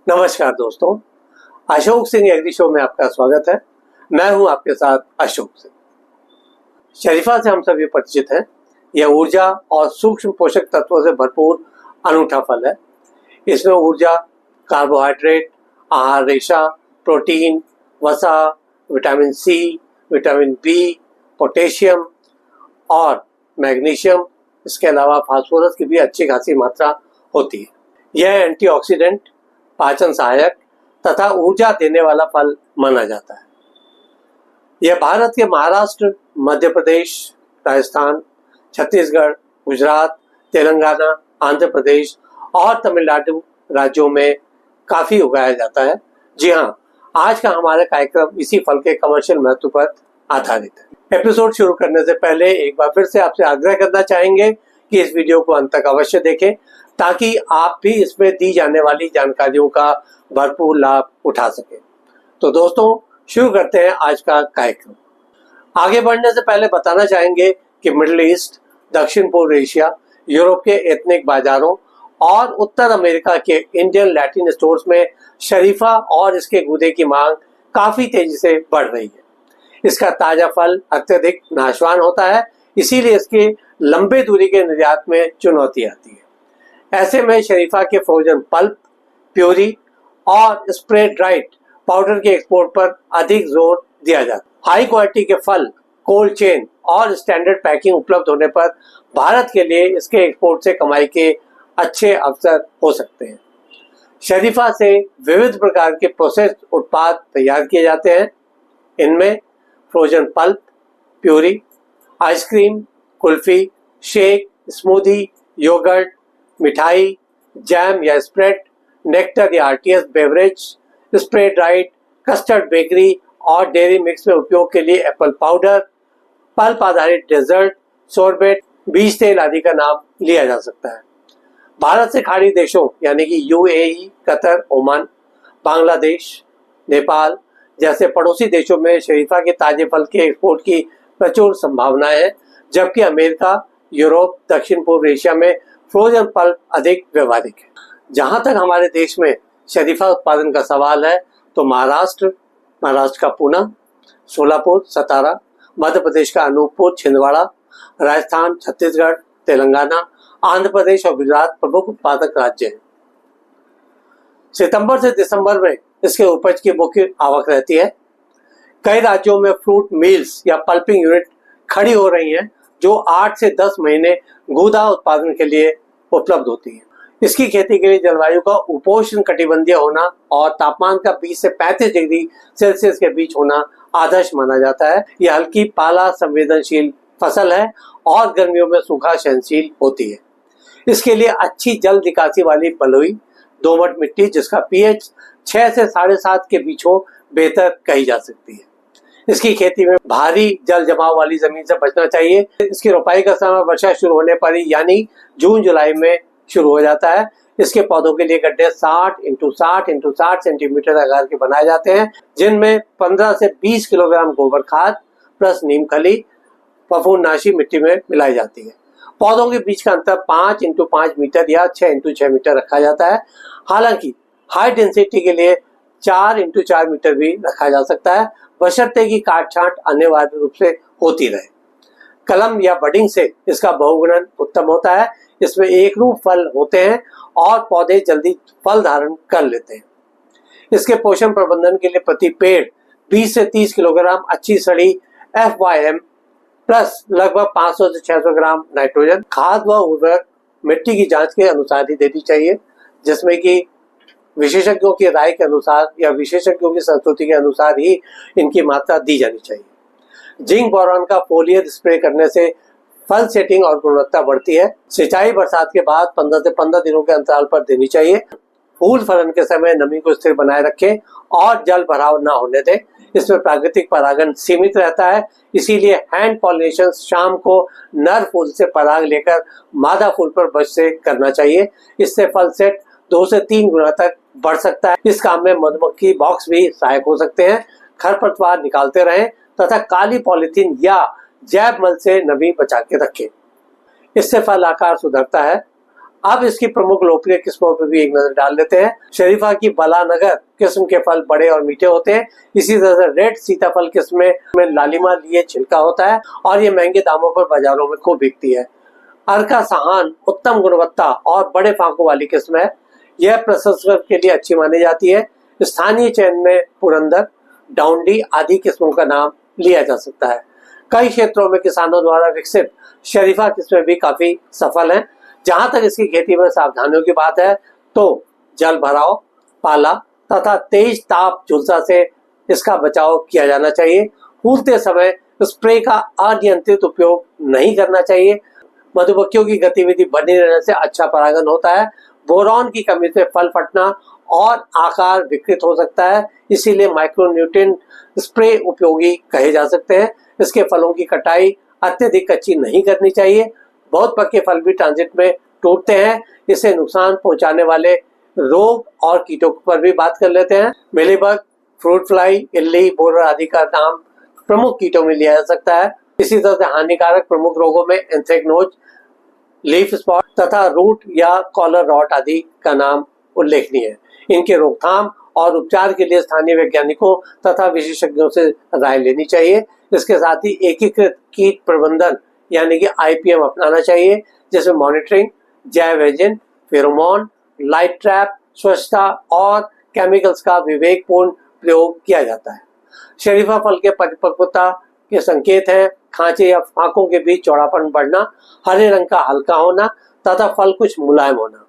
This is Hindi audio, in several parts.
नमस्कार दोस्तों, अशोक सिंह एग्री शो में आपका स्वागत है। मैं हूं आपके साथ अशोक सिंह। शरीफा से हम सभी परिचित हैं। यह ऊर्जा और सूक्ष्म पोषक तत्वों से भरपूर अनूठा फल है। इसमें ऊर्जा, कार्बोहाइड्रेट, आहार रेशा, प्रोटीन, वसा, vitamin C, vitamin B, potassium और मैग्नीशियम, इसके अलावा फास्फोरस की भी अच्छी खासी मात्रा होती है। यह एंटीऑक्सीडेंट, पाचन सहायक तथा ऊर्जा देने वाला फल माना जाता है। यह भारत के महाराष्ट्र, मध्य प्रदेश, राजस्थान, छत्तीसगढ़, गुजरात, तेलंगाना, आंध्र प्रदेश और तमिलनाडु राज्यों में काफी उगाया जाता है। जी हाँ, आज का हमारा कार्यक्रम इसी फल के कमर्शियल महत्व पर आधारित है। एपिसोड शुरू करने से पहले एक बार फिर से आपसे आग्रह करना चाहेंगे कि इस वीडियो को अंत तक अवश्य देखें, ताकि आप भी इसमें दी जाने वाली जानकारियों का भरपूर लाभ उठा सकें। तो दोस्तों, शुरू करते हैं आज का कार्यक्रम। आगे बढ़ने से पहले बताना चाहेंगे कि मिडिल ईस्ट, दक्षिण पूर्व एशिया, यूरोप के एथनिक बाजारों और उत्तर अमेरिका के इंडियन लैटिन स्टोर्स में शरीफा और इसके गूदे की मांग काफी तेजी से बढ़ रही है। इसका ताजा फल अत्यधिक नाशवान होता है, इसीलिए इसके लंबे दूरी के निर्यात में चुनौती आती है। ऐसे में शरीफा के फ्रोजन पल्प, प्यूरी और स्प्रे ड्राइड पाउडर के एक्सपोर्ट पर अधिक जोर दिया जाता है। हाई क्वालिटी के फल, कोल्ड चेन और स्टैंडर्ड पैकिंग उपलब्ध होने पर भारत के लिए इसके एक्सपोर्ट से कमाई के अच्छे अवसर हो सकते हैं। शरीफा से विविध प्रकार के प्रोसेस्ड उत्पाद तैयार किए जाते हैं। इनमें frozen pulp, puree, ice cream, kulfi, shake, smoothie, yogurt, मिठाई, जैम या स्प्रेड, नेक्टर या RTS beverage, spray dried, custard bakery और डेयरी मिक्स में उपयोग के लिए एप्पल पाउडर, पल्प आधारित डेजर्ट, सोरबेट, बीज तेल आदि का नाम लिया जा सकता है। भारत से खाड़ी देशों यानी कि UAE, Qatar, Oman, Bangladesh, Nepal जैसे पड़ोसी देशों में शरीफा के ताजे फल के एक्सपोर्ट की प्रचुर संभावनाएं हैं, जबकि अमेरिका, यूरोप, दक्षिण पूर्व एशिया में फ्रोजन पल्प अधिक व्यवहारिक है। जहां तक हमारे देश में शरीफा उत्पादन का सवाल है, तो महाराष्ट्र का पूना, सोलापुर, सतारा, मध्य प्रदेश का अनूपपुर, छिंदवाड़ा, राजस्थान, छत्तीसगढ़, तेलंगाना, आंध्र प्रदेश और गुजरात प्रमुख उत्पादक राज्य हैं। सितंबर से दिसंबर में इसके उपज की मुख्य आवक रहती है। कई राज्यों में फ्रूट मिल्स या पल्पिंग यूनिट खड़ी हो रही हैं, जो 8 से 10 महीने गूदा उत्पादन के लिए उपलब्ध होती है। इसकी खेती के लिए जलवायु का उपोष्ण कटिबंधीय होना और तापमान का 20 से 35 डिग्री सेल्सियस के बीच होना आदर्श माना जाता है। यह हल्की पाला संवेदनशील फसल है और गर्मियों में सूखा सहनशील होती है। इसके लिए अच्छी जल निकासी वाली बलुई दोमट मिट्टी, जिसका पीएच 6 से 7.5 के बीच हो, बेहतर कही जा सकती है। इसकी खेती में भारी जल जमाव वाली जमीन से बचना चाहिए। इसकी रोपाई का समय वर्षा शुरू होने पर ही यानी जून जुलाई में शुरू हो जाता है। इसके पौधों के लिए गड्ढे 60 × 60 × 60 सेंटीमीटर आकार के बनाए जाते हैं, जिनमें 15 से 20 किलोग्राम गोबर खाद प्लस नीम खली फफूंदनाशी मिट्टी में मिलाई जाती है। पौधों के बीच का अंतर 5 × 5 मीटर या 6 × 6 मीटर रखा जाता है। हालांकि हाई डेंसिटी के लिए 4 × 4 मीटर भी रखा जा सकता है, बशर्ते की काट छांट अनिवार्य रूप से होती रहे। कलम या बडिंग से इसका बहुगुणन उत्तम होता है। इसमें एक रूप फल होते हैं और पौधे जल्दी फल धारण कर लेते हैं। इसके पोषण प्रबंधन के लिए प्रति पेड़ 20 से 30 किलोग्राम अच्छी सड़ी FYM प्लस लगभग 500 से 600 ग्राम नाइट्रोजन खाद व उर्वरक मिट्टी की जांच के अनुसार ही देनी चाहिए, जिसमें कि विशेषज्ञों की राय के अनुसार या विशेषज्ञों की संस्तुति के अनुसार ही इनकी मात्रा दी जानी चाहिए। जिंक बोरॉन का फोलियर स्प्रे करने से फल सेटिंग और गुणवत्ता बढ़ती है। सिंचाई बरसात के बाद 15 से 15 दिनों के अंतराल पर देनी चाहिए। फूल फलन के समय नमी को स्थिर बनाए रखें और जल भराव न होने दें। इसमें प्राकृतिक परागण सीमित रहता है, इसीलिए हैंड पॉलिनेशन शाम को नर फूल से पराग लेकर मादा फूल पर बच से करना चाहिए। इससे फल सेट 2 से 3 गुना तक बढ़ सकता है। इस काम में मधुमक्खी बॉक्स भी सहायक हो सकते हैं। खरपतवार निकालते रहें तथा काली पॉलीथीन या जैव मल से नमी बचा के रखें। इससे फल आकार सुधरता है। अब इसकी प्रमुख लोकप्रिय किस्मों पर भी एक नजर डाल लेते हैं। शरीफा की बलानगर किस्म के फल बड़े और मीठे होते हैं। इसी तरह से रेड सीताफल किस्म में लालिमा लिए छिलका होता है और ये महंगे दामों पर बाजारों में खूब बिकती है। अर्का सहान उत्तम गुणवत्ता और बड़े फांकों वाली किस्म है। यह प्रसंस्करण के लिए अच्छी मानी जाती है। स्थानीय चयन में पुरंदर, डाउंडी आदि किस्मों का नाम लिया जा सकता है। कई क्षेत्रों में किसानों द्वारा विकसित शरीफा किस्में भी काफी सफल हैं। जहां तक इसकी खेती में सावधानियों की बात है तो जल भराव, पाला तथा तेज ताप झुलसा से इसका बचाव किया जाना चाहिए। फूलते समय स्प्रे का अनियंत्रित उपयोग नहीं करना चाहिए। मधुमक्खियों की गतिविधि बनी रहने से अच्छा परागन होता है। बोरॉन की कमी से फल फटना और आकार विकृत हो सकता है, इसीलिए माइक्रोन्यूट्रिएंट स्प्रे उपयोगी कहे जा सकते हैं। इसके फलों की कटाई अत्यधिक कच्ची नहीं करनी चाहिए। बहुत पक्के फल भी ट्रांजिट में टूटते हैं। इससे नुकसान पहुंचाने वाले रोग और कीटों पर भी बात कर लेते हैं। मिलीबग, फ्रूट फ्लाई, इल्ली, बोरर आदि का नाम प्रमुख कीटों में लिया जा सकता है। इसी तरह से हानिकारक प्रमुख रोगों में एंथ्रेक्नोज, लीफ स्पॉट तथा रूट या कॉलर रॉट आदि का नाम उल्लेखनीय है। इनके रोकथाम और उपचार के लिए स्थानीय वैज्ञानिकों तथा विशेषज्ञों से राय लेनी चाहिए। इसके साथ ही एकीकृत कीट प्रबंधन यानी कि IPM अपनाना चाहिए, जिसमें मॉनिटरिंग, जैव एजेंट, फेरोमोन, लाइट ट्रैप, स्वच्छता और केमिकल्स का विवेकपूर्ण प्रयोग किया जाता है। शरीफा फल के परिपक्वता के संकेत हैं खांचे या फांकों के बीच चौड़ापन बढ़ना, हरे रंग का हल्का होना तथा फल कुछ मुलायम होना।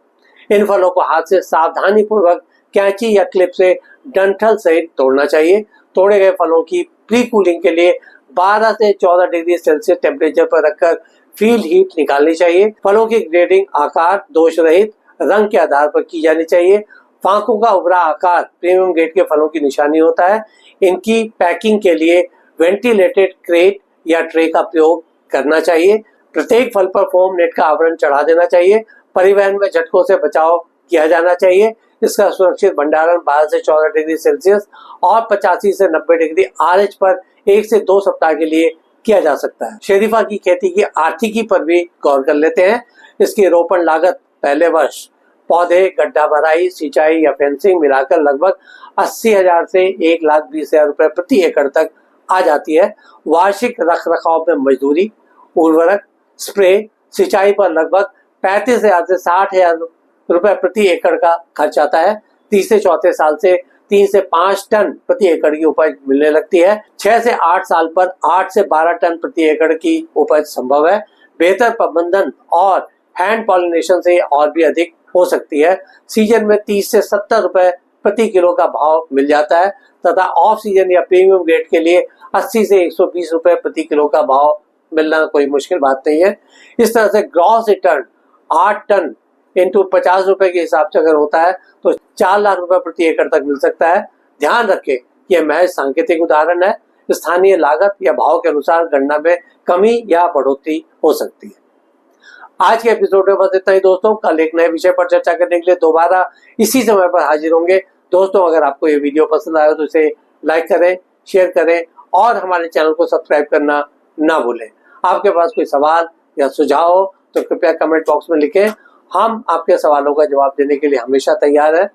इन फलों को हाथ से सावधानी पूर्वक कैंची या क्लिप से डंठल सहित तोड़ना चाहिए। तोड़े गए फलों की प्री कूलिंग के लिए 12 से 14 डिग्री सेल्सियस टेम्परेचर पर रखकर फील्ड हीट निकालनी चाहिए। फलों की ग्रेडिंग आकार दोष रहित रंग के आधार पर की जानी चाहिए। फांकों का उभरा आकार प्रीमियम ग्रेड के फलों की निशानी होता है। इनकी पैकिंग के लिए वेंटिलेटेड क्रेट या ट्रे का प्रयोग करना चाहिए। प्रत्येक फल पर फोम नेट का आवरण चढ़ा देना चाहिए। परिवहन में झटकों से बचाव किया जाना चाहिए। इसका सुरक्षित भंडारण 12 से 14 डिग्री सेल्सियस और 85 से 90 डिग्री RH पर 1 से 2 सप्ताह के लिए किया जा सकता है। शरीफा की खेती की आर्थिकी पर भी गौर कर लेते हैं। इसकी रोपण लागत पहले वर्ष पौधे, गड्ढा भराई, सिंचाई या फेंसिंग मिलाकर लगभग 80,000 से 1,20,000 रुपए प्रति एकड़ तक आ जाती है। वार्षिक रख रखाव में मजदूरी, उर्वरक, स्प्रे, सिंचाई पर लगभग 35,000 से 60,000 रुपए प्रति एकड़ का खर्च आता है। तीसरे चौथे साल से 3 से 5 टन प्रति एकड़ की उपज मिलने लगती है। 6 से 8 साल पर 8 से 12 टन प्रति एकड़ की उपज संभव है। बेहतर प्रबंधन और हैंड पॉलिनेशन से और भी अधिक हो सकती है। सीजन में 30 से 70 रुपए प्रति किलो का भाव मिल जाता है तथा ऑफ सीजन या प्रीमियम ग्रेड के लिए 80 से 120 रुपए प्रति किलो का भाव मिलना कोई मुश्किल बात नहीं है। इस तरह से ग्रॉस रिटर्न 8 टन इंटू 50 रुपए के हिसाब से अगर होता है तो 4 लाख रुपए प्रति एकड़ तक मिल सकता है। ध्यान रखें कि यह महज सांकेतिक उदाहरण है। स्थानीय लागत या भाव के अनुसार गणना में कमी या बढ़ोतरी हो सकती है। आज के एपिसोड में बस इतना ही दोस्तों। कल एक नए विषय पर चर्चा करने के लिए दोबारा इसी समय पर हाजिर होंगे। दोस्तों, अगर आपको ये वीडियो पसंद आया तो इसे लाइक करें, शेयर करें और हमारे चैनल को सब्सक्राइब करना ना भूलें। आपके पास कोई सवाल या सुझाव हो तो कृपया कमेंट बॉक्स में लिखें। हम आपके सवालों का जवाब देने के लिए हमेशा तैयार हैं।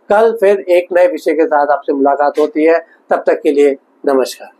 कल फिर एक नए विषय के साथ आपसे मुलाकात होती है। तब तक के लिए नमस्कार।